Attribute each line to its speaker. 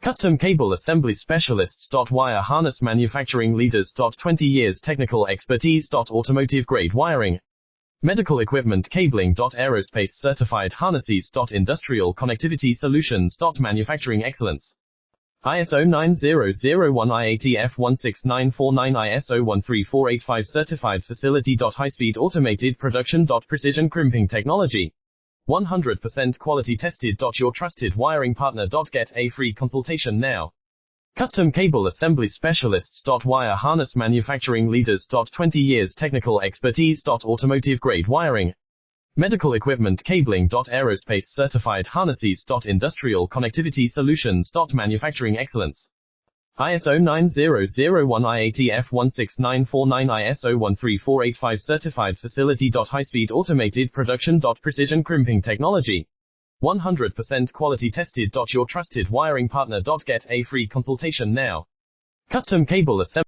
Speaker 1: Custom cable assembly specialists. Wire harness manufacturing leaders. 20 years technical expertise. Automotive grade wiring, medical equipment cabling. Aerospace certified harnesses. Industrial connectivity solutions. Manufacturing excellence. ISO 9001-IATF-16949 ISO 13485 certified facility. High-speed automated production. Precision crimping technology. 100% quality tested. Your trusted wiring partner. Get a free consultation now. Custom cable assembly specialists. Wire harness manufacturing leaders. 20 years technical expertise. Automotive grade wiring, medical equipment cabling. Aerospace certified harnesses. Industrial connectivity solutions. Manufacturing excellence. ISO 9001-IATF-16949 ISO 13485 certified facility. High-speed automated production. Precision crimping technology. 100% quality tested. Your trusted wiring partner. Get a free consultation now. Custom cable assembly